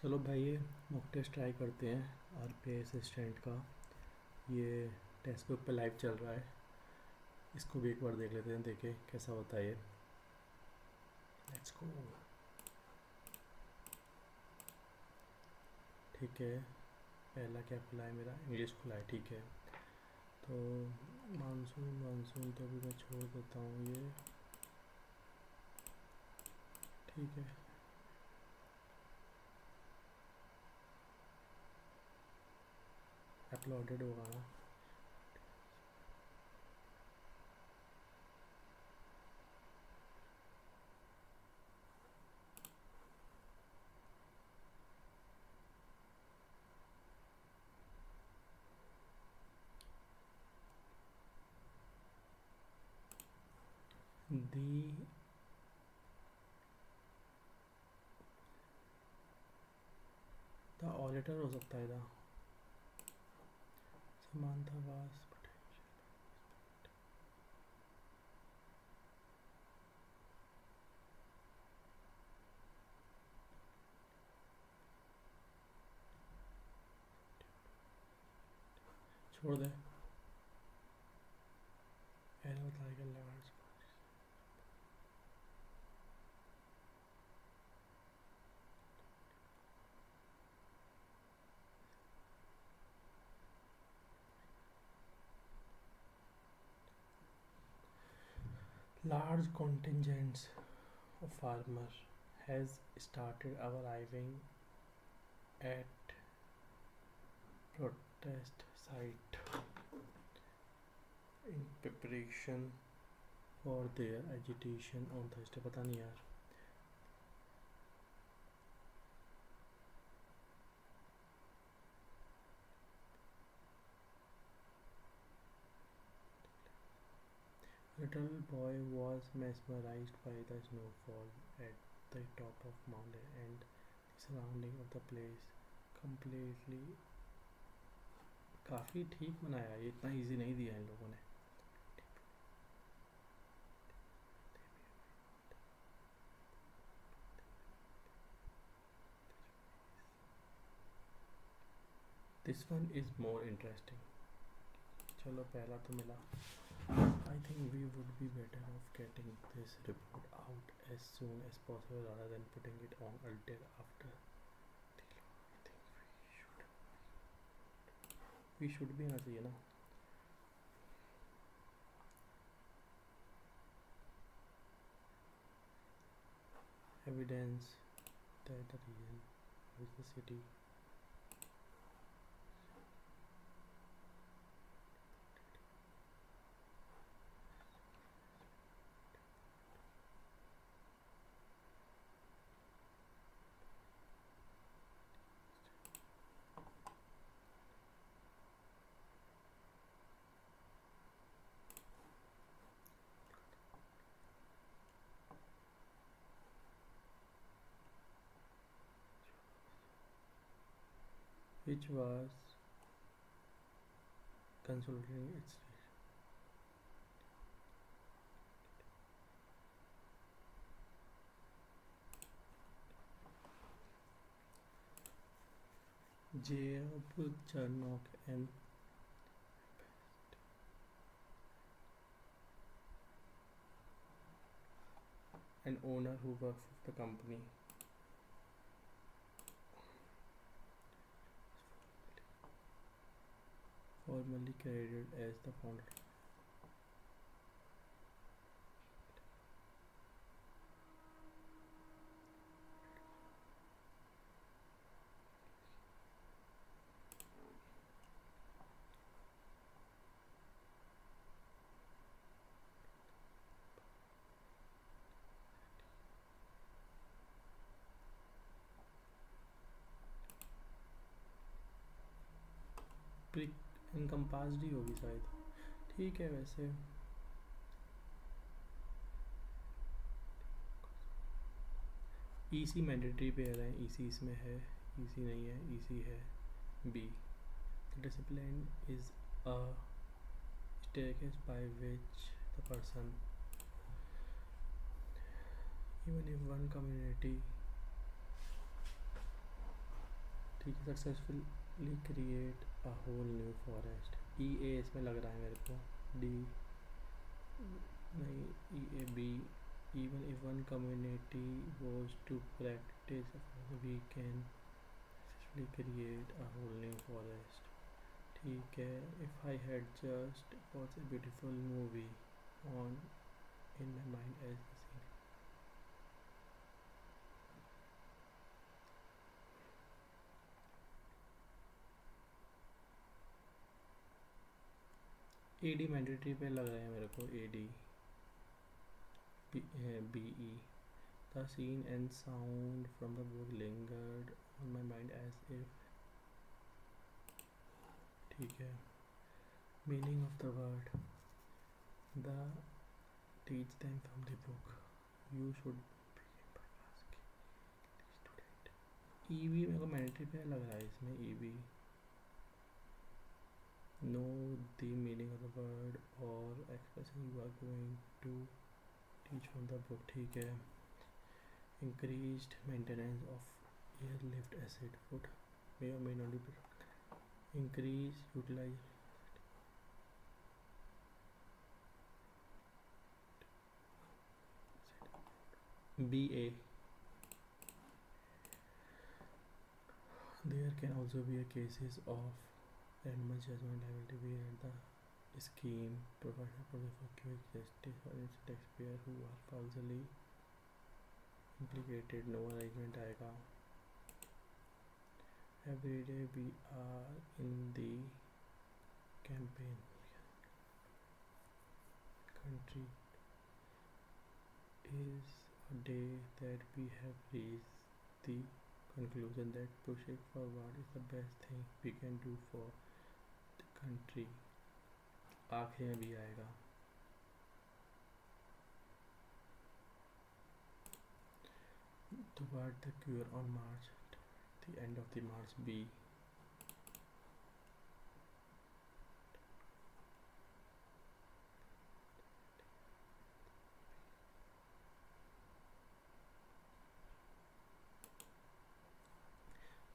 चलो भाई ये मॉक टेस्ट ट्राई करते हैं आरपीआई असिस्टेंट का। ये टेक्स्ट बुक पे लाइव चल रहा है। इसको भी एक बार देख लेते हैं, देखे कैसा होता है ये। Let's go. ठीक है, पहला क्या खुला है? मेरा इंग्लिश खुला है। ठीक है, तो मानसून मानसून तो अभी मैं छोड़ देता हूँ ये। ठीक है, अपलोडेड होगा ना। दी द ऑडिटर हो सकता है। द समानता वास छोड़ दे। एरर बताएगा large. Large contingents of farmers has started arriving at protest site in preparation for their agitation on Thursday। पता नहीं यार। Little boy was mesmerized by the snowfall at the top of mountain and the surrounding of the place completely। काफ़ी ठीक बनाया, ये इतना easy नहीं दिया इन लोगों ने। This one is more interesting. चलो पहला तो मिला। I think we would be better off getting this report out as soon as possible rather than putting it on until after the law। I think we should भी आना चाहिए ना। Evidence that the region is the city which was consolidating its Jacob Charnock, an owner who works for the company, formerly credited as the founder। इनकम्पास्ड ही होगी शायद। ठीक है, वैसे EC mandatory पे है, ईसी इसमें है, ईसी नहीं है, ईसी है B. Discipline is a staircase by which the person, even if one community ठीक है, successfully create a whole new forest. E A इसमें लग रहा है मेरे को, डी नहीं, E A B. Even if one community was to practice we can successfully create a whole new forest. ठीक है, if I had just watch a beautiful movie on in my mind as the scene. AD mandatory पे लग रहा है मेरे को, AD BE। The scene and sound from the book lingered on my mind as if। ठीक है, meaning of the word, the teach them from the book, you should begin by asking the student। EV मेरे को mandatory पे लग रहा है इसमें, EV know the meaning of the word or expression you are going to teach from the book। ठीक है, increased maintenance of airlift acid food may or may not be increase utilize BA। there can also be a cases of animal judgment liability where the scheme provides for quick justice for its taxpayer who are falsely implicated। no arrangement आएगा। every day we are in the campaign country is a day that we have reached the conclusion that pushing forward is the best thing we can do for the country। आखिर में भी आएगा। toward the cure on March, the end of the March, B।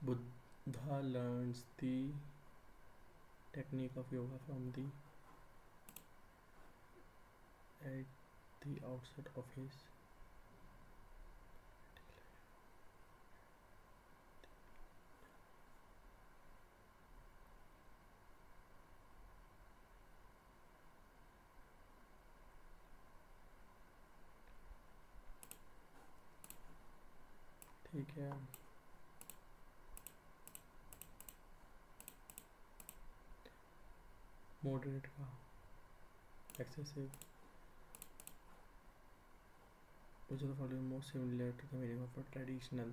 Buddha learns the technique of yoga from the at the outset of his। ठीक है, moderate का excessive which of the following most similar to the meaning of a traditional।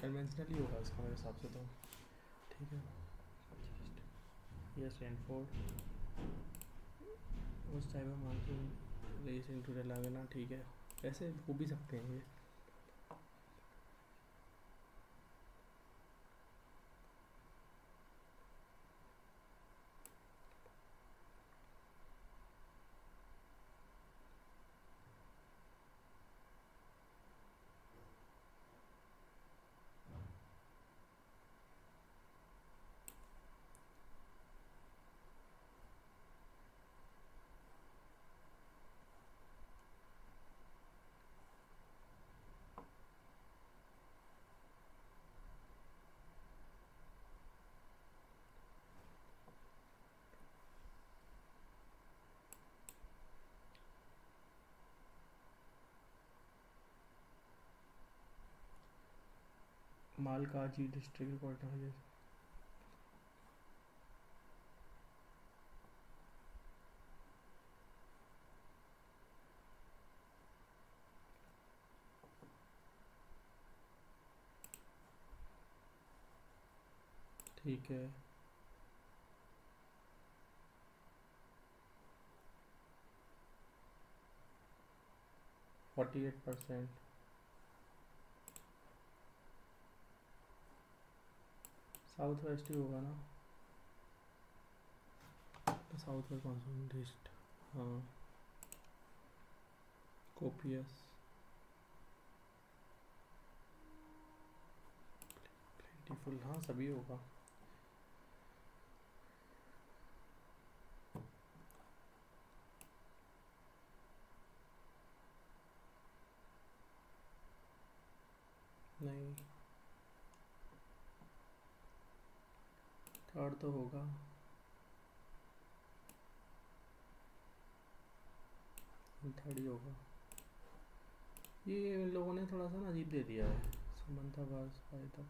Conventionally होगा इसका मेरे हिसाब से तो। ठीक है, यस रेनफोर्ड उस टाइम में मानसून रेस इनटू तेलंगाना। ठीक है, ऐसे हो भी सकते हैं ये। मालकाजी डिस्ट्रिक्ट कोर्ट है। ठीक है, %48 साउथ वेस्ट ही होगा ना। साउथ वेस्ट मानसून डिस्ट, हाँ कोपियस, प्लेंटीफुल, हाँ सभी होगा। नहीं, थर्ड तो होगा, थर्ड ही होगा। ये इन लोगों ने थोड़ा सा ना अजीब दे दिया है, समंथावास फायदा।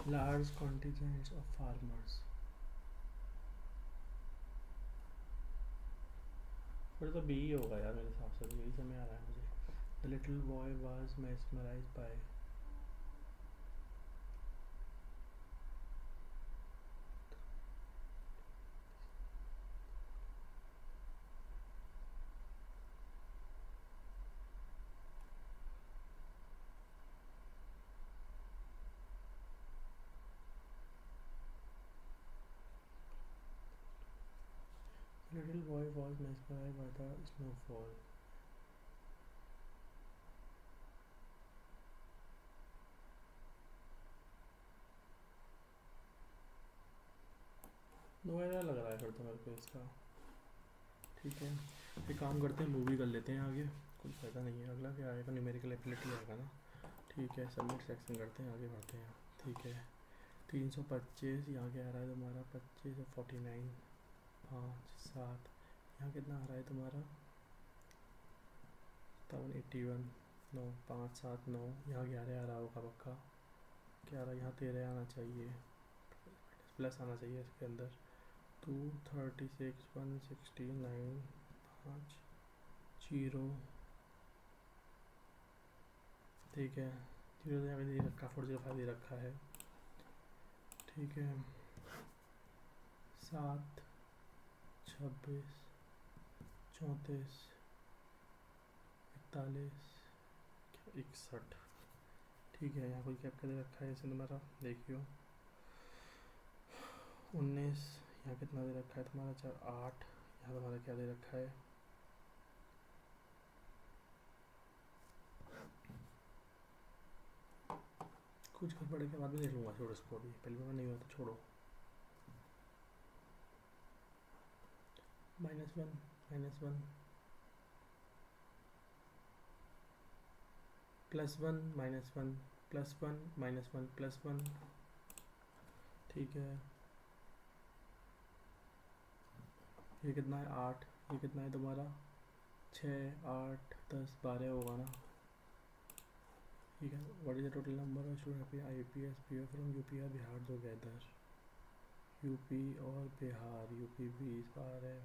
लार्ज कॉन्टिजेंट्स ऑफ फार्मर्स, फिर तो बी ही होगा यार मेरे हिसाब से, तो यही समय आ रहा है मुझे। The little boy was mesmerized by, little boy was mesmerized by the snowfall. नोएरा लग रहा है फिर तो मेरे को इसका। ठीक है, एक काम करते हैं, मूवी कर लेते हैं आगे, कोई फ़ायदा नहीं है। अगला क्या आएगा, न्यूमेरिकल एबिलिटी आएगा ना। ठीक है, सबमिट सेक्शन करते हैं, आगे बढ़ते हैं। ठीक है, 325, यहाँ क्या आ रहा है तुम्हारा, 25 और 49, 5 7, यहाँ कितना आ रहा है तुम्हारा, 781, 9 5 7 9, यहाँ 11 आ रहा होगा पक्का। क्या आ रहा है यहाँ, 13 आना चाहिए, प्लस आना चाहिए इसके अंदर। 236 169, 5 0, ठीक है, 0 तो यहाँ पे दे रखा, 405 दे रखा है। ठीक है, 7 26 34 41 61, ठीक है, यहाँ कोई कैप का दे रखा है इसे तुम्हारा, देखियो 19, यहाँ कितना दे रखा है तुम्हारा, 4 8, यहाँ तुम्हारा क्या दे रखा है, कुछ गड़बड़ के बाद में देख लूँगा, छोड़ो इसको अभी, पहले में नहीं हुआ तो छोड़ो। -1 -1 +1 -1 +1 -1 +1, ठीक है, ये कितना है 8, ये कितना है तुम्हारा 6 8 10 12 होगा ना। ठीक है, what is the total number of student IUPAS PO from UP और बिहार टुगेदर। यूपी और बिहार, यूपी 20 बार है,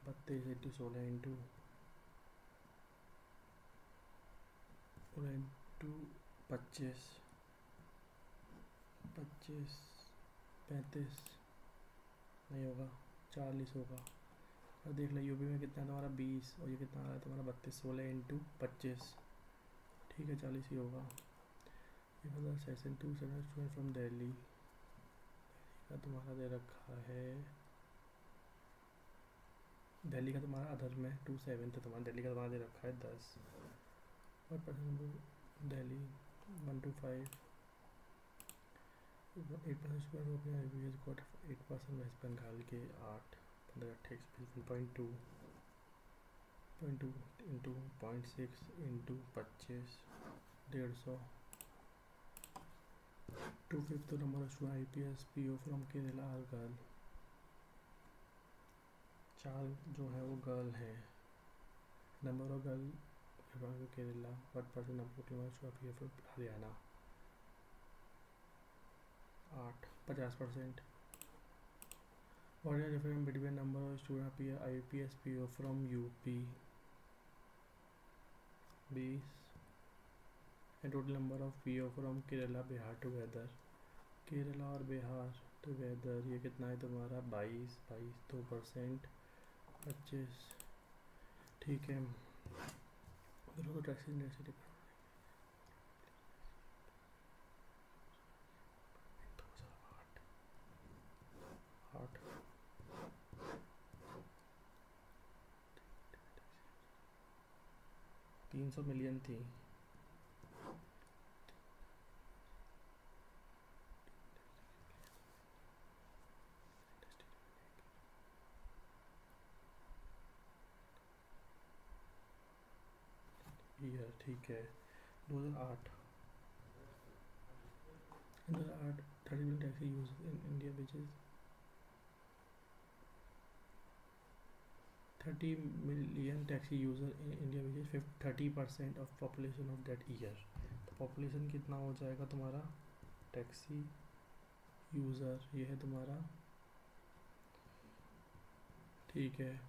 32 इंटू 16 इंटू 25 25 35 नहीं होगा, 40 होगा। और देख लो यूपी में कितना है तुम्हारा 20, और ये कितना आ रहा है तुम्हारा 32, 16 इंटू 25, ठीक है 40 ही होगा। ये मतलब सेशन 2 स्टूडेंट फ्रॉम दिल्ली का तुम्हारा दे रखा है, दिल्ली का तुम्हारा अदर में 27 था तुम्हारा, दिल्ली का तुम्हारा दे रखा है 10, और परसेंट दिल्ली 125, 8% स्टूडेंट अपने IBS गॉट 8%, वेस्ट बंगाल के 8 15 28 0.2 into 0.6 into 25 150, 2/5 number of student IPS PO from Kerala are girl, 4 जो है वो गर्ल है। Number of girl Kerala, what percent of total student Haryana 8 50%। What is difference between number of student IPS PO from UP 20, and total number of PO from Kerala Bihar together, Kerala और Bihar together ये कितना है तुम्हारा 22 22 2% 25, ठीक है, दोनों को टैक्सी 300 मिलियन थी। ईयर ठीक है 2008 2008 30 million taxi use in India which is 30 million taxi user in India which is 30% of population of that year. तो पॉपुलेशन कितना हो जाएगा तुम्हारा टैक्सी यूज़र, ये है तुम्हारा ठीक है।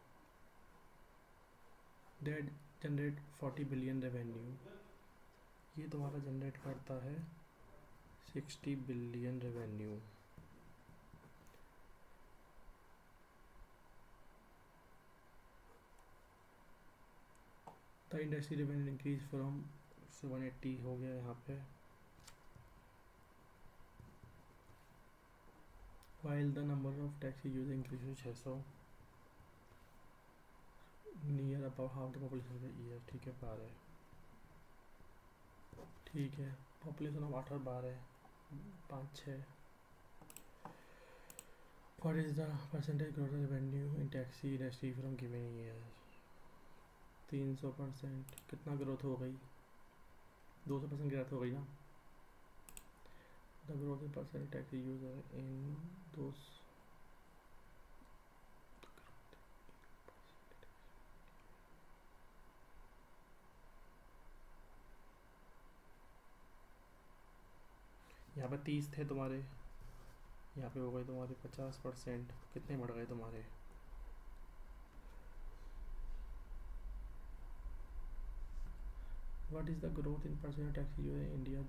दैट जनरेट 40 बिलियन रेवेन्यू, ये तुम्हारा जनरेट करता है 60 billion revenue. The industry revenue increase from 180 हो गया यहाँ पे, while the number of taxi user increase to 600 near about half the population of the year. ठीक है 12 ठीक है। पॉपुलेशन ऑफ 8 और 12 5 6। What is the percentage growth revenue in taxi industry from given year. 300%। कितना ग्रोथ हो गई 200% growth हो गई ना। The growth in percent taxi user in those यहाँ पे 30 थे तुम्हारे, यहाँ पे हो गए तुम्हारे 50%। कितने बढ़ गए तुम्हारे what is the growth in percent taxi user in India.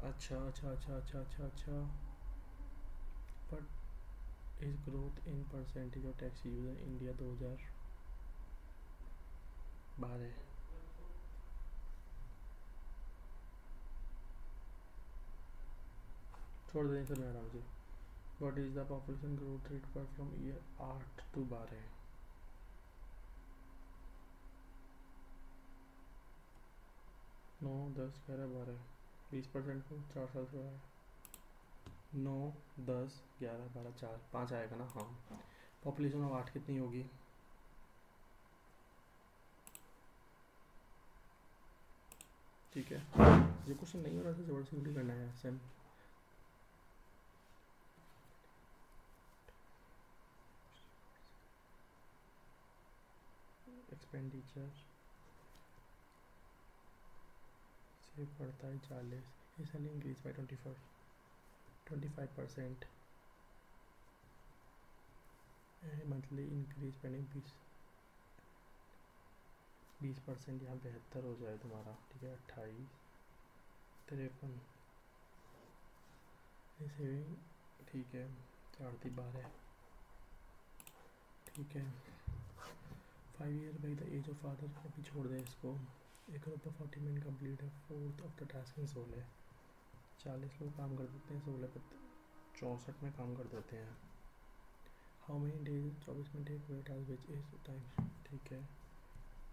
अच्छा अच्छा अच्छा अच्छा अच्छा अच्छा। But is growth in percentage of taxi user India 2012। छोड़ दें sir madam ji. What is the population growth rate पर फ्रॉम ईयर 8 to 12। 9 10 11 12 20% को 4 साल से है। 9 10 11 12 4 5 आएगा ना। हाँ पॉपुलेशन ऑफ 8 कितनी होगी ठीक है। ये क्वेश्चन नहीं हो रहा था जबरदस्ती करना है सेम। एक्सपेंडिचर से पड़ता है 40, इस साल increase by 25%। Monthly increase spending 20%। यहाँ 72 हो जाए तुम्हारा ठीक है। 28 53 सेविंग ठीक है। 4 12 ठीक है। 5 year by the age of father, अभी छोड़ दे इसको। एक ग्रुप ऑफ 40 मिनट कंप्लीट है 4th of the task in 16। 40 लोग काम कर देते हैं 16 पर 64 में काम कर देते हैं। हाउ मेनी डेज 24 में टेक हुए टास्क विच इज टाइम ठीक है।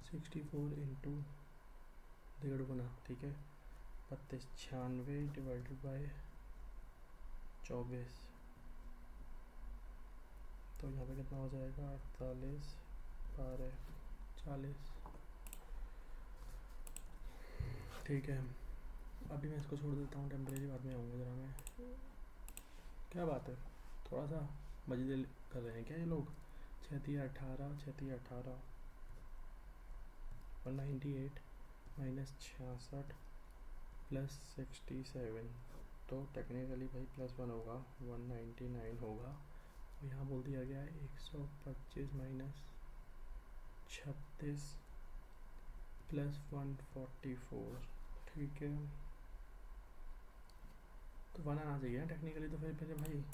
64 इंटू 1.5 गुना ठीक है 32 96 डिवाइडेड बाय 24। तो यहाँ पे कितना हो जाएगा 48 12 40 ठीक है। अभी मैं इसको छोड़ देता हूँ टेम्परेरी, बाद में आऊँगा ज़रा मैं। क्या बात है थोड़ा सा मजे कर रहे हैं क्या ये लोग। 36 18 36 18 198 माइनस 66 प्लस 67। तो टेक्निकली भाई +1 होगा 199 होगा। और यहाँ बोल दिया गया है 125 माइनस 36 प्लस 144 ठीक है। तो 1 आना चाहिए ना टेक्निकली। तो फिर पहले भाई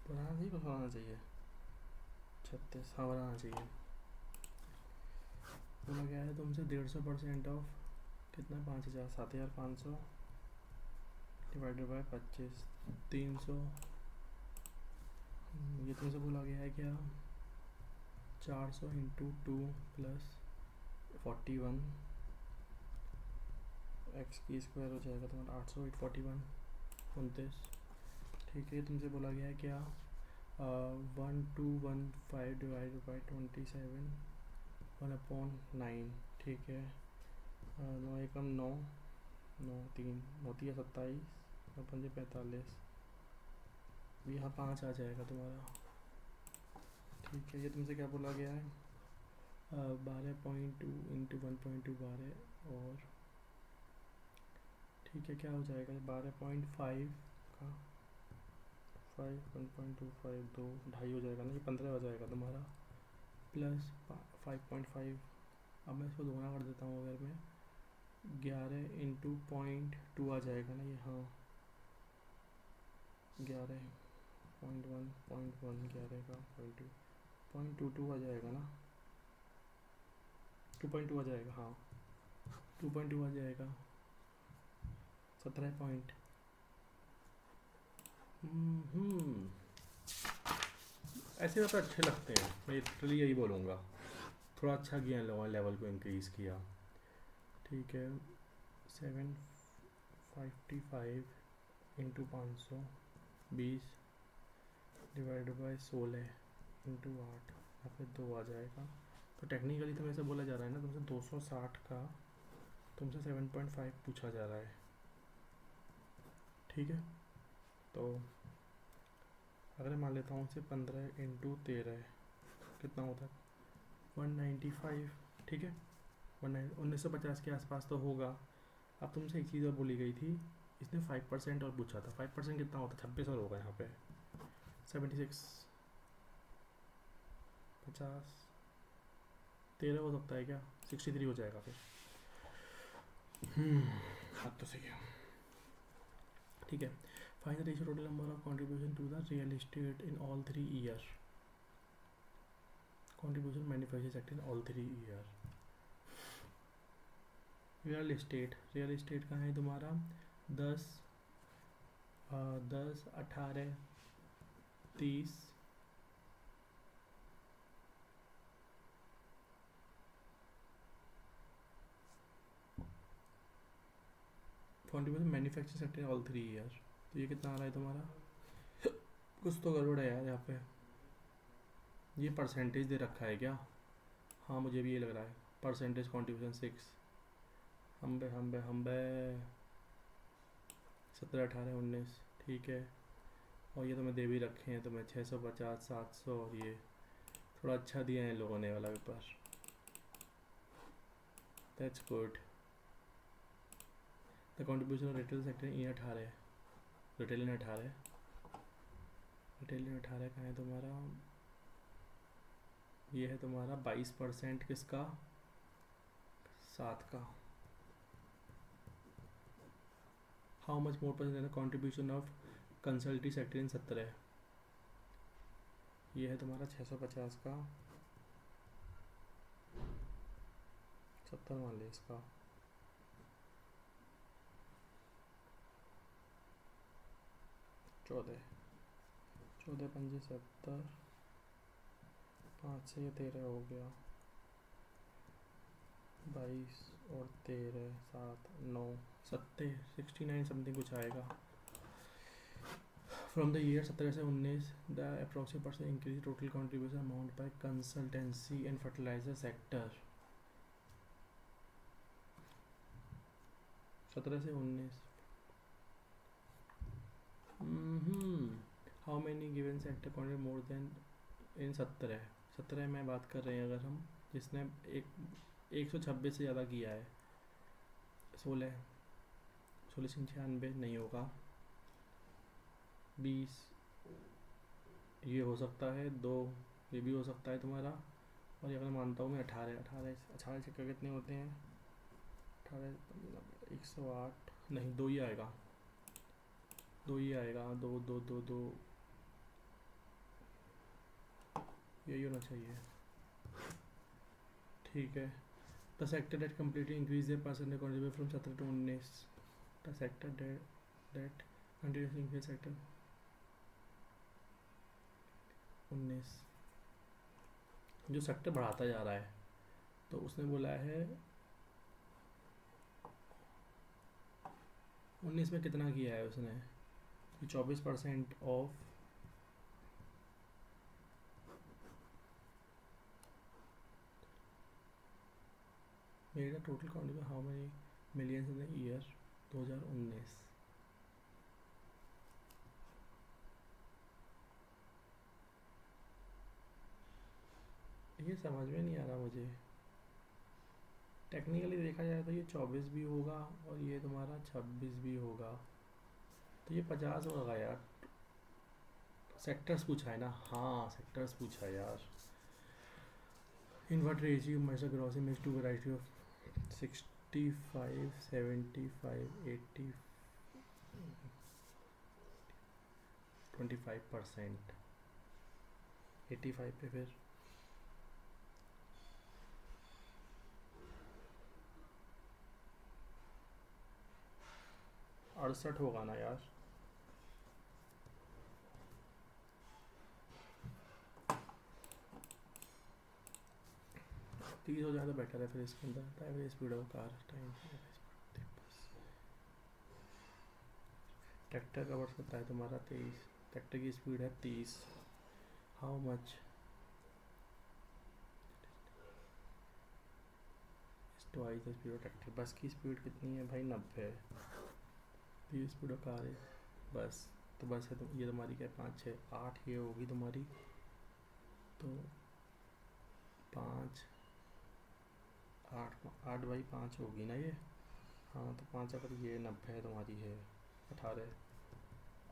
बनाना चाहिए, कुछ आना चाहिए 36 हाँ बनाना चाहिए। बोला गया है तुमसे 150% ऑफ कितना 5000 7500 डिवाइडेड बाय 25 300। ये तुमसे बोला गया है क्या 400 इंटू 2 प्लस 41 एक्स की स्क्वायर हो जाएगा तुम्हारा 800 841 29। ठीक है, तुमसे बोला गया है क्या 1215 डिवाइड बाई 27 1/9। ठीक है, 9 एकम 9 9 3 9 3 27 9 5 45, यहाँ 5 आ जाएगा तुम्हारा। ठीक है, ये तुमसे क्या बोला गया है 12.2 इंटू 1.2 12 और ठीक है क्या हो जाएगा 12.5 का 5 1.25 2 ढाई हो जाएगा ना, ये 15 हो जाएगा तुम्हारा प्लस 5.5। अब मैं इसको दोगुना कर देता हूँ, अगर मैं 11 इंटू 0.2 आ जाएगा ना ये, हाँ 11.1 0.1 11 का 0.2 0.22 आ जाएगा ना, 2.2 आ जाएगा, हाँ 2.2 आ जाएगा 17 पॉइंट। ऐसे तो अच्छे लगते हैं, मैं लिटरली यही बोलूँगा, थोड़ा अच्छा किया इन लोगों ने, लेवल को इंक्रीज़ किया। ठीक है, 755 इंटू 520 डिवाइड बाई 16 इंटू 8, या फिर 2 आ जाएगा। तो टेक्निकली तो ऐसे बोला जा रहा है ना, तुमसे 260 का तुमसे 7.5 पूछा जा रहा है। ठीक है, तो अगर मान लेता हूँ 15 इंटू 13 कितना होता है 195। ठीक है, 1950 के आसपास तो होगा। अब तुमसे एक चीज़ और बोली गई थी, इसने 5% और पूछा था। 5% कितना होता है 26 और होगा यहाँ पे 76 50 13 हो सकता है क्या 63 हो जाएगा फिर। बात तो सही है। ठीक है, find the ratio total number of contribution to the real estate in all 3 year. Contribution manufacturing sector in all 3 year. Real estate कहाँ है तुम्हारा 10 10 18 30 contribution manufacturing sector in all 3 year. तो ये कितना आ रहा है तुम्हारा, कुछ तो गड़बड़ है यार यहाँ पे, ये परसेंटेज दे रखा है क्या। हाँ मुझे भी ये लग रहा है, परसेंटेज कंट्रीब्यूशन 6 हम बे 17 18 19। ठीक है, और ये तो मैं दे भी रखे हैं, तो मैं 650 700 और ये थोड़ा अच्छा दिया है इन लोगों ने वाला paper, that's good. The contribution of retail sector in 18 retail इन 18 कहाँ है तुम्हारा, ये है तुम्हारा 22% किसका 7 का। How much more percent contribution of consultancy sector in 17, ये है तुम्हारा 650 का 70 मान लिया इसका, 14 पंजे 70 5 से 13 हो गया 22 और 13 7 9 69 समथिंग कुछ आएगा। फ्रॉम द ईयर 17 से 19 the approximate percent increase total contribution amount by consultancy and fertiliser sector. 17 से 19 how many given sector contribute more than in 17 में बात कर रहे हैं अगर हम, जिसने 126 से ज़्यादा किया है। 16 96 नहीं होगा, 20 ये हो सकता है, 2 ये भी हो सकता है तुम्हारा, और ये अगर मानता हूँ मैं 18 चक्कर कितने होते हैं 18 108 नहीं 2 ही आएगा 2 2 2 2 2 यही होना चाहिए। ठीक है, the sector that completely increase the percentage contribute from 17 to 19, the sector that continuously increase sector 19 जो सेक्टर बढ़ाता जा रहा है, तो उसने बोला है 19 में कितना किया है उसने कि 24% ऑफ मेरा total count how many millions in the year 2019। ये समझ में नहीं आ रहा मुझे। टेक्निकली देखा जाए तो ये 24 भी होगा और ये तुम्हारा 26 भी होगा, तो ये 50 होगा यार। सेक्टर्स पूछा है ना, हाँ सेक्टर्स पूछा है यार। In what ratio major gross image to ratio 65 75 80 25%। 85 पे फिर 68 होगा ना यार। तीस हो जाए तो बेटर है फिर इसके अंदर। Average speed of called time tractor का वर्ष होता है तुम्हारा 23, ट्रैक्टर की स्पीड है 30। How much twice the speed of tractor. बस की स्पीड कितनी है भाई? 90। ये स्पीड ऑफ कार है बस। तो बस है, तो ये तुम्हारी क्या 5 6 8 ये होगी तुम्हारी, तो 5 8 8 बाई 5 होगी ना ये। हाँ तो 5 अगर ये 90 है तुम्हारी है 18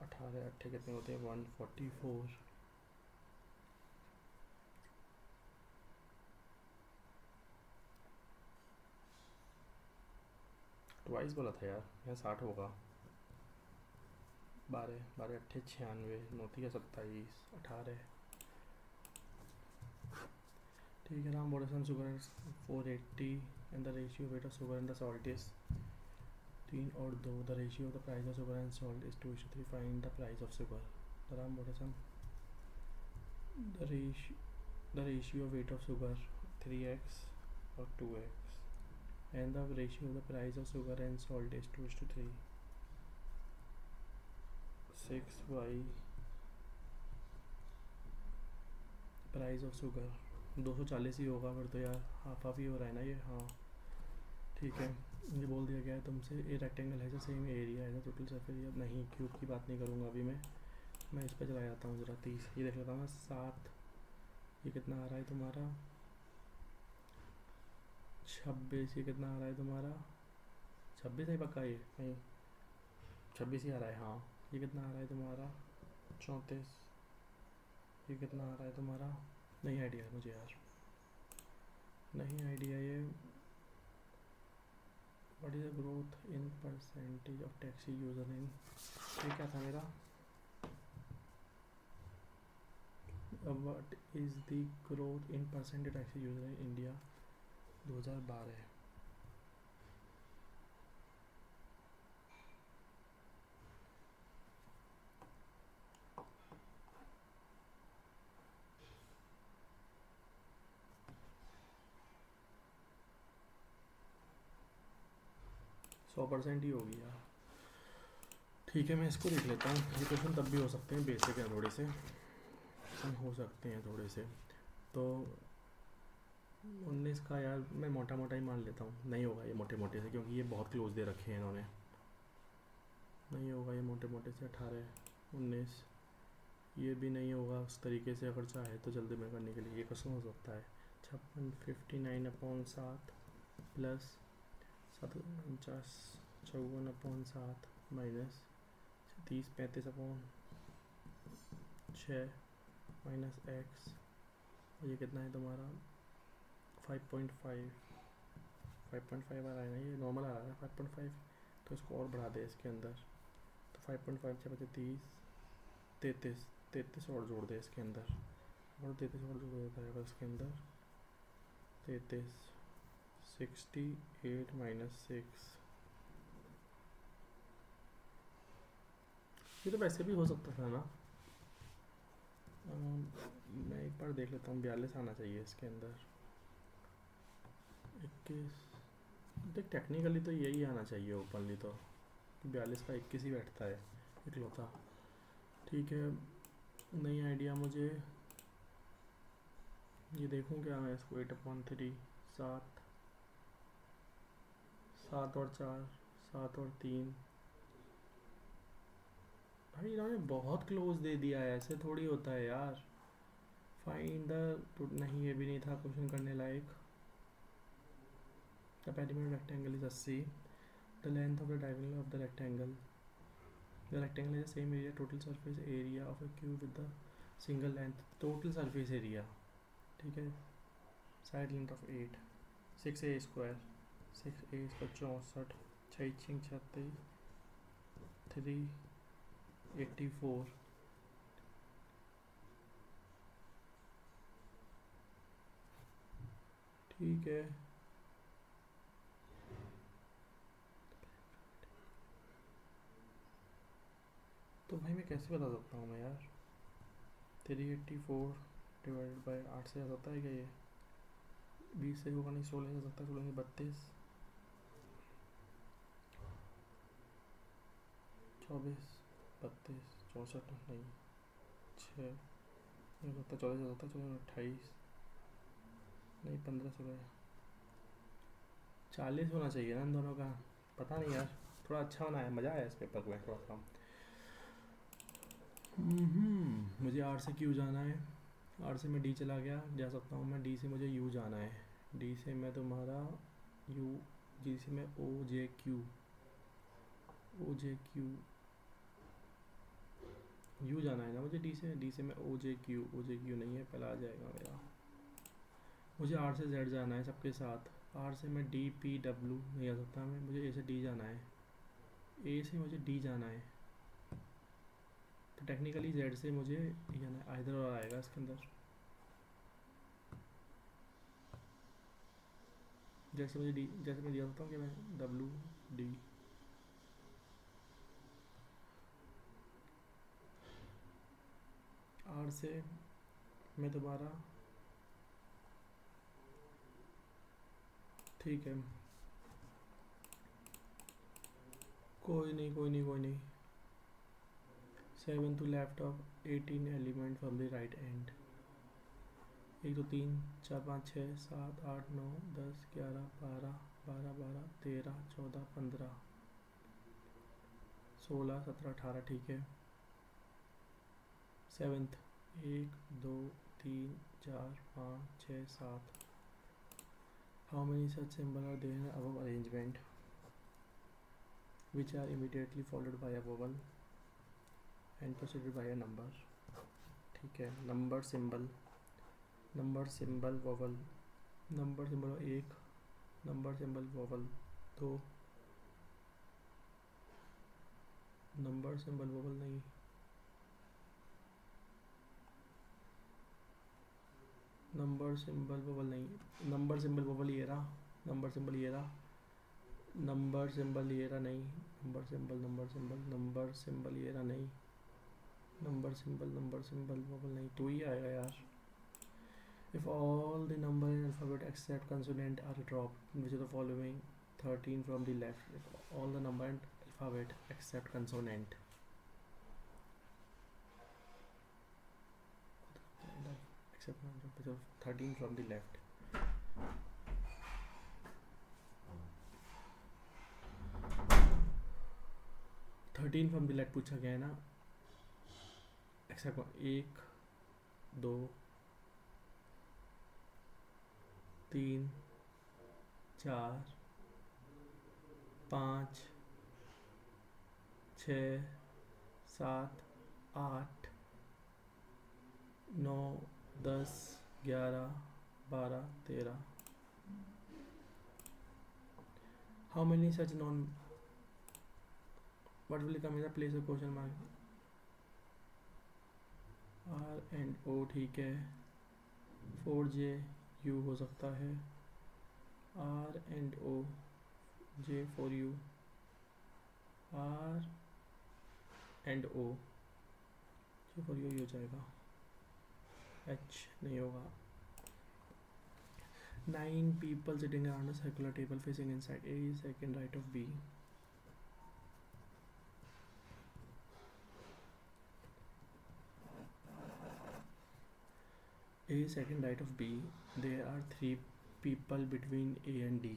18 अट्ठे कितने होते हैं 144। ट्वाइस बोला था यार, यहाँ 60 होगा। 12 12 अट्ठे 96 9 27 18। ठीक है, राम बोले sugar 480 and the ratio weight of sugar and the salt is 3 और 2। The ratio of the price of sugar and salt is 2:3। Find the price of sugar. Ram बोले the ratio of weight of sugar 3x or 2x and the ratio of the price of sugar and salt is 2:3। 6 by price of sugar 240 ही होगा फिर तो यार, half half ही हो रहा है ना ये। हाँ ठीक है, ये बोल दिया गया है तुमसे ए रेक्टेंगल है जो सेम एरिया है टोटल सरफेस एरिया। नहीं क्यूब की बात नहीं करूँगा अभी मैं इस पर चला जाता हूँ ज़रा। 30 ये देख लेता हूँ मैं। 7 ये कितना आ रहा है तुम्हारा? 26 ये कितना आ रहा है तुम्हारा? 26 है पक्का? ये नहीं 26 ही आ रहा है। हाँ ये कितना आ रहा है तुम्हारा? 34 ये कितना आ रहा है तुम्हारा? नहीं आइडिया है मुझे यार, नहीं आइडिया ये। What is the growth in percentage of taxi user इन, ये क्या था मेरा? What is the growth in percentage taxi user in India 2012। 100% ही होगी यार। ठीक है मैं इसको देख लेता हूँ। ये क्वेश्चन तब भी हो सकते हैं, बेसिक हैं थोड़े से, हो सकते हैं थोड़े से। तो 19 का यार मैं मोटा मोटा ही मान लेता हूँ, नहीं होगा ये मोटे मोटे से, क्योंकि ये बहुत क्लोज दे रखे हैं इन्होंने। नहीं होगा ये मोटे मोटे से। 18 19 ये भी नहीं होगा उस तरीके से। अगर चाहे तो जल्दी में करने के लिए ये क्वेश्चन हो सकता है। 59/7 प्लस 749 54/7 माइनस 30 35/6 माइनस एक्स। ये कितना है तुम्हारा? 5.5 5.5 आ रहा है ना, ये नॉर्मल आ रहा है 5.5। तो इसको और बढ़ा दे इसके अंदर, तो 5.5 से बचे 30 33 और जोड़ दे इसके अंदर, और 33 और जोड़ देता है इसके अंदर 33 68 माइनस 6। ये तो वैसे भी हो सकता था ना, मैं एक बार देख लेता हूँ, 42 आना चाहिए इसके अंदर। 21 देख, टेक्निकली तो यही आना चाहिए ओपनली तो, 42 का 21 ही बैठता है इकलौता। ठीक है, नई आइडिया मुझे, ये देखूँ क्या मैं इसको, 8/3, 7, 7 और 4, 7 और 3। भाई इन्होंने बहुत क्लोज दे दिया है, ऐसे थोड़ी होता है यार। फाइंड द, नहीं ये भी नहीं था क्वेश्चन करने लायक। The perimeter rectangle is 80, the length of the diagonal of the rectangle, the rectangle is the same area total surface area of a cube with the single length, total surface area. ठीक है, side length of 8, 6a², 6a इसका 64, 6 36, 384। ठीक है, तो भाई मैं कैसे बता सकता हूँ मैं यार, 384 डिवाइडेड बाई 8 से आ सकता है क्या ये? 20 से होगा नहीं, 16 से आ सकता है, 16 से 32, 24, 32, 64 नहीं, 6 नहीं हो सकता, 14 से आ सकता है, 14, 28 नहीं, 15, 16, 40 होना चाहिए ना इन दोनों का। पता नहीं यार, थोड़ा अच्छा बनाया, मज़ा आया इस पेपर में थोड़ा सा। मुझे आर से क्यू जाना है, आर से मैं डी चला गया, जा सकता हूँ मैं, डी से मुझे यू जाना है, डी से मैं तुम्हारा यू, जी से मैं O J Q, O J Q, U जाना है ना मुझे डी से, डी से मैं O J Q, O J Q नहीं है, पहला आ जाएगा मेरा। मुझे आर से जेड जाना है सबके साथ, आर से मैं डी पी डब्ल्यू नहीं आ सकता मैं, मुझे ए से डी जाना है, ए से मुझे डी जाना है, तो टेक्निकली जेड से मुझे ये जाना है, आइधर और आएगा इसके अंदर। जैसे मुझे डी, जैसे मैं दिया सकता हूँ कि मैं डब्ल्यू डी, आर से मैं दोबारा, ठीक है, कोई नहीं कोई नहीं कोई नहीं, 7 to left of 18 element from the right end, 1 2 3 4 5 6 7 8 9 10 11 12 12 12 13 14 15 16 17 18। ठीक है, 7th, 1 2 3 4 5 6 7। How many such symbols are there in above arrangement which are immediately followed by a vowel and preceded by a number? ठीक है, number symbol, number symbol vowel, number symbol 1, number symbol vowel 2, number symbol vowel नहीं, number symbol vowel नहीं, number symbol vowel ये रहा, number symbol ये रहा, number symbol ये रहा नहीं, number symbol, number symbol, number symbol ये रहा नहीं, नंबर सिंबल वोवल नहीं, तो ही आएगा यार। If all the number in alphabet except consonant are dropped, which of the following 13 from the left? If all the number in alphabet except consonant, except which of 13 from the left? Thirteen from the left पूछा गया है ना, accept 1 2 3 4 5 6 7 8 9 10 11 12 13। How many such non, what will come in the place of question mark? R and O, ठीक है, 4J U हो सकता है, R and O, J for U, R and O, J for U हो जाएगा। H नहीं होगा. 9 people sitting around a circular table facing inside. A is second right of B. A is second right of B. There are 3 people between A and D.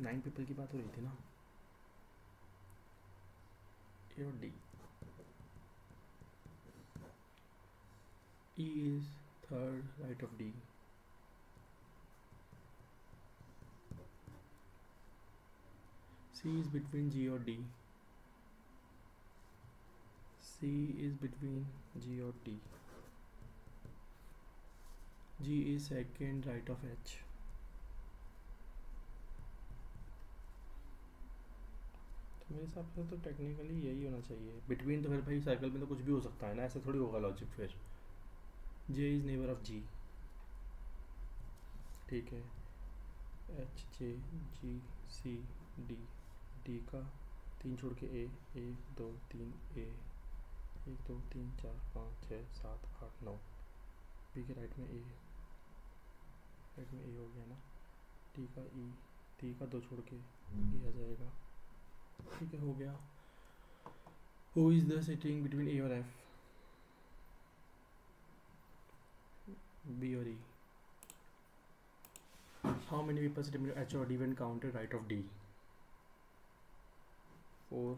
9 people की बात हो रही थी ना. A और D. E is third right of D. C is between G or D. C is between G or D. G is second right of H. तो मेरे हिसाब से तो टेक्निकली यही होना चाहिए. बिटवीन तो फिर भाई सर्कल में तो कुछ भी हो सकता है ना, ऐसा थोड़ी होगा लॉजिक फिर. J is neighbor of G. ठीक है. H J G C D. D का 3 छोड़ के A 1 2 3 A 1 2 3 4 5 6 7 8 9. B के राइट में A हो गया ना. T का E. T का 2 छोड़ के E आ जाएगा. ठीक है, हो गया. Who is the sitting between A और F? B और E. How many people sitting between H or D when counted right of D? 4.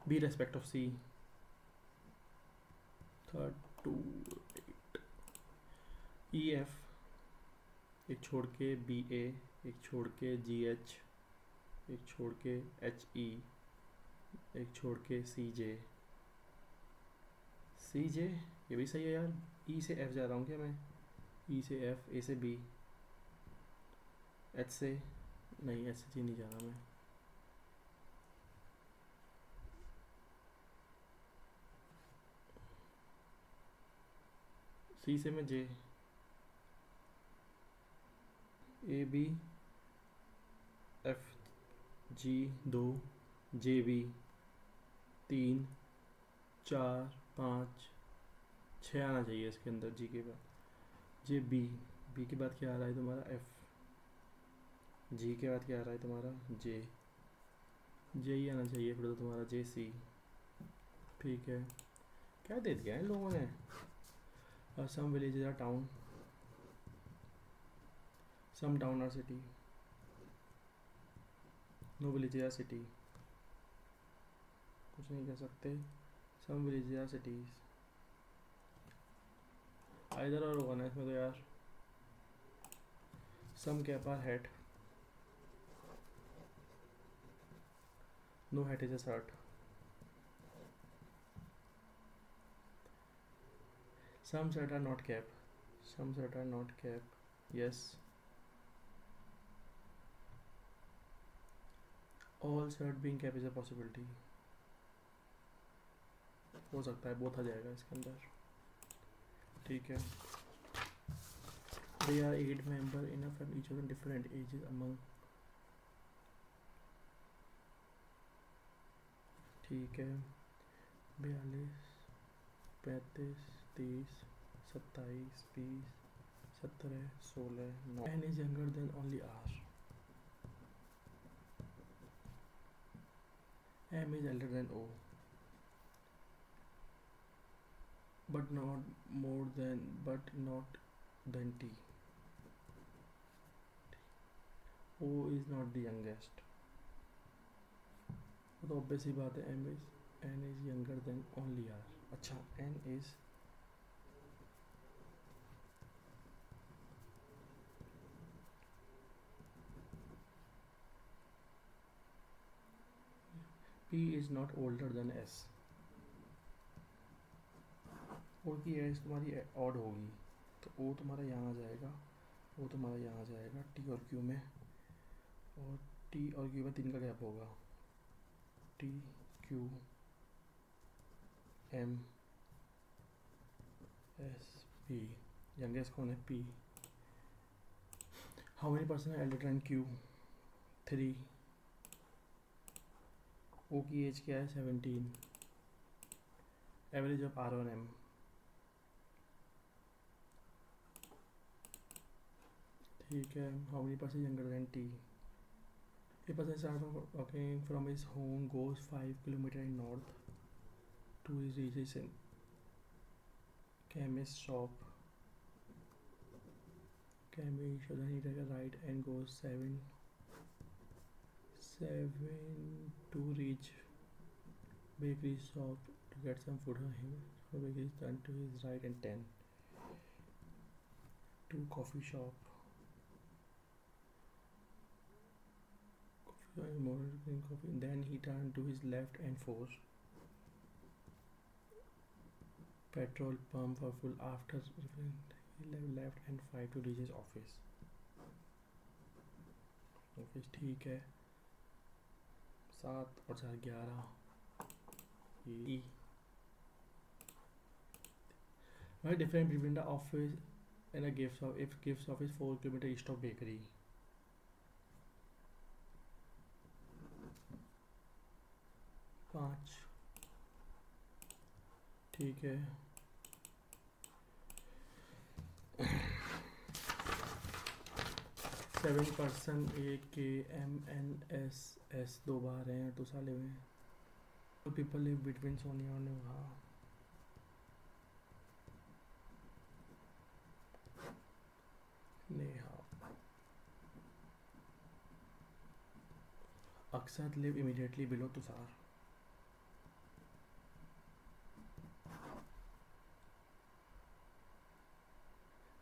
B respect of C. Third 2 8. E F. एक छोड़ के बी ए, एक छोड़ के जी एच, एक छोड़ के एच ई, एक छोड़ के सी जे. सी जे ये भी सही है यार. ई से एफ जा रहा हूँ क्या मैं? ई से एफ, ए से बी, एच से नहीं, एच से जी नहीं जा रहा मैं. सी से मैं J, A B F G 2, J B 3 4 5 6 आना चाहिए इसके अंदर. जी के बाद जे बी. बी के बाद क्या आ रहा है तुम्हारा? एफ. जी के बाद क्या आ रहा है तुम्हारा? जे. जे ही आना चाहिए फिर तो तुम्हारा. जे सी. ठीक है. क्या दे दिया है इन लोगों ने? Some villages are town, some town are city, no villages are city. कुछ नहीं कह सकते. Some villages are cities. इधर और होगा ना इसमें तो यार. Some cap are hat, no hat is a shirt. Some shirt are not cap. Some shirt are not cap. Yes. All shirt being cap is a possibility. हो सकता है, बहुत आ जाएगा इसके अंदर. ठीक है. They are 8 member in a family, each of them different ages among. ठीक है. 42 35 30 27 20 17 16 9. N is younger than only R. M is elder than O, but not than T. O is not the youngest. तो obvious ही बात है. N is younger than only R. अच्छा, N is P is not older than S. O की as तुम्हारी odd होगी तो O तुम्हारा यहाँ आ जाएगा, O तुम्हारा यहाँ आ जाएगा T और Q में. और T और Q में 3 का गैप होगा. T Q M S P. Youngest कौन है? P. हाउ मेनी पर्सन है एल्डर देन Q? 3. O की एज क्या है? 17. एवरेज ऑफ R और M. ठीक है. How many percent younger than T? A person starts from walking from his home, goes 5 kilometers in north to his reaches in chemist shop. Chemist, then he takes a right and goes 7 to reach bakery shop to get some food on him. So bakery turn to his right and 10 to coffee shop. More green coffee. Then he turned to his left and 4 petrol pump for full. After he left and 5 to reach his office. Office ठीक है. 7 और 4 11. E. What is the difference between the office and a gift shop? If gift shop is 4 kilometers east of bakery. पाँच. ठीक है. 7% AKMNSS 2 बार हैं. 2 साल हुए हैं. People live between Sonia और Neha. Akshat live immediately below Tushar.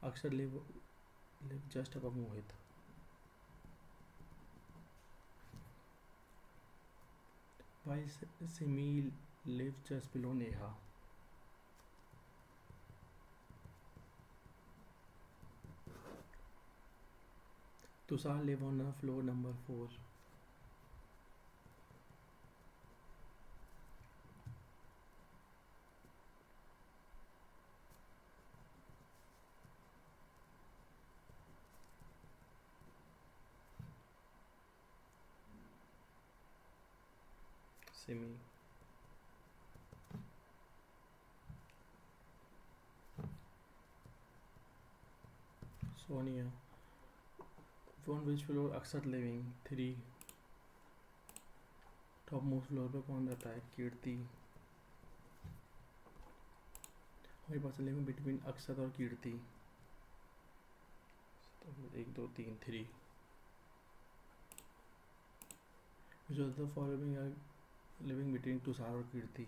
Akshat live just above Mohit. Why Simi live just below Neha? Tushar live on floor number 4. Simi. Sonia. On which floor Akshat living? 3. Topmost floor पे कौन रहता है? कीर्ति. हमारे पास living between अक्षत और कीर्ति. 1 2 3 3. Which of the following are living between Tushar और कीर्ति?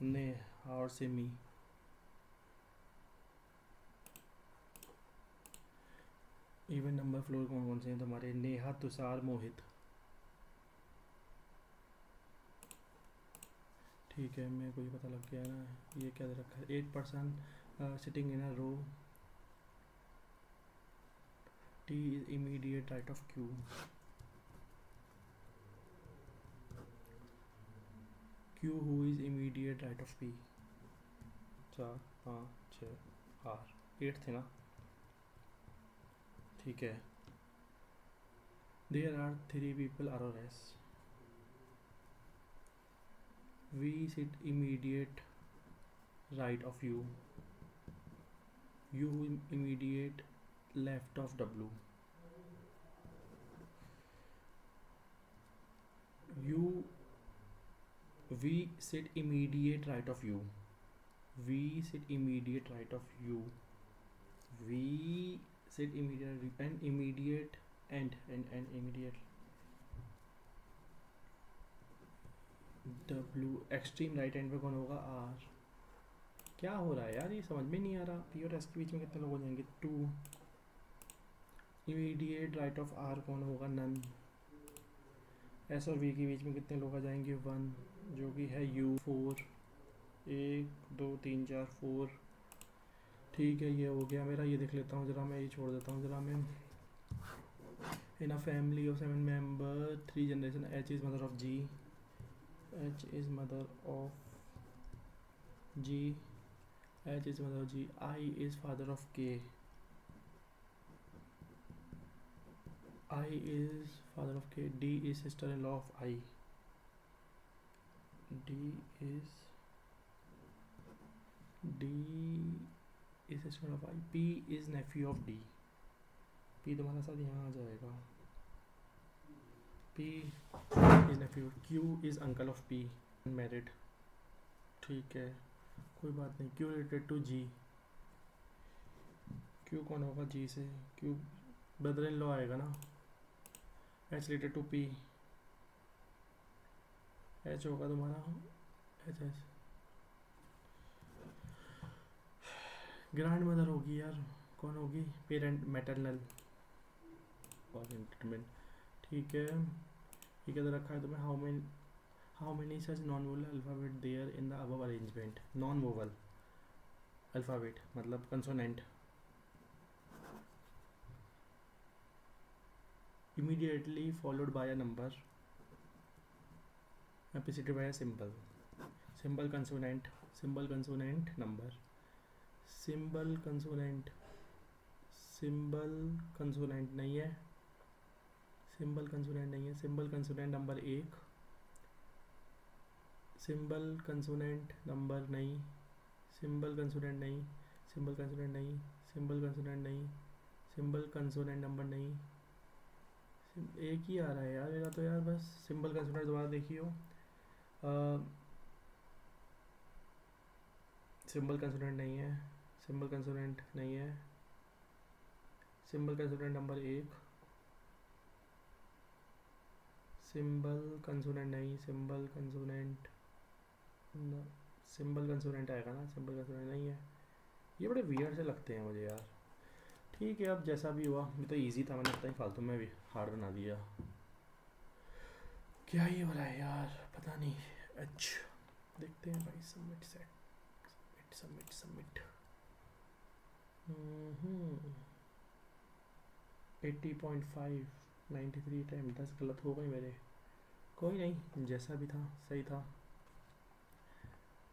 नेहा और Simi. Even number floor कौन कौन से हैं तुम्हारे? नेहा, तुषार, मोहित. ठीक है, मेरे को ये पता लग गया ना. ये क्या दे रखा है? 8% sitting in a row. T is immediate right of Q. Q who is immediate right of P. 4 5 6 8. 8 थे ना. ठीक है. There are 3 people RRS. V sit immediate right of U. U immediate left of W. U V sit immediate right of U. V sit immediate right of U. V sit immediate and immediate and immediate. W extreme right hand पे कौन होगा? R. क्या हो रहा है यार? ये समझ में नहीं आ रहा. P और S के बीच में कितने लोग हो जाएंगे? 2. इमीडिएट राइट ऑफ R कौन होगा? नन. S और V के बीच में कितने लोग आ जाएंगे? 1, जो कि है U. 4. 1 2 3 4 4. ठीक है, ये हो गया मेरा. ये देख लेता हूँ ज़रा. मैं ये छोड़ देता हूँ ज़रा. मैं in a family of 7 member 3 generation. H is mother of G. H is mother of G. H is mother of G. I is father of K. I is father of K. D is sister-in-law of I. D is student of I, P is nephew of D, P तुम्हारा साथ यहाँ आ जाएगा, P is nephew, Q is uncle of P, married, ठीक है कोई बात नहीं, Q related to G, Q कौन होगा जी से, क्यू ब्रदर इन लॉ आएगा ना, H related to P, H होगा तुम्हारा एच एच, ग्रैंड मदर होगी यार, कौन होगी, पेरेंट मैटरनल और इंटरमेंट, ठीक है ये क्या रखा है तुम्हें, how many such non vowel alphabet there in the above arrangement, non vowel alphabet मतलब consonant, immediately followed by a number preceded by a symbol, symbol consonant number, symbol consonant नहीं है, symbol consonant नंबर एक, symbol consonant number नहीं, symbol consonant नहीं, symbol consonant नहीं, symbol consonant नहीं, symbol consonant number नहीं, एक ही आ रहा है यार मेरा तो यार, बस सिंबल कंसोनेंट दोबारा देखियो, सिंबल कंसोनेंट नहीं है, सिंबल कंसोनेंट नहीं है, सिंबल कंसोनेंट नंबर एक, सिंबल कंसोनेंट नहीं, सिंबल कंसोनेंट आएगा ना, सिंबल कंसोनेंट नहीं है, ये बड़े वियर्ड से लगते हैं मुझे यार, ठीक है अब जैसा भी हुआ, ये तो इजी था, मैंने इतना ही फालतू में भी हार्ड बना दिया, क्या ही हो रहा है यार पता नहीं, अच्छा देखते हैं भाई, सबमिट सेट सबमिट 80.5 93 टाइम 10 गलत हो गए मेरे, कोई नहीं जैसा भी था सही था।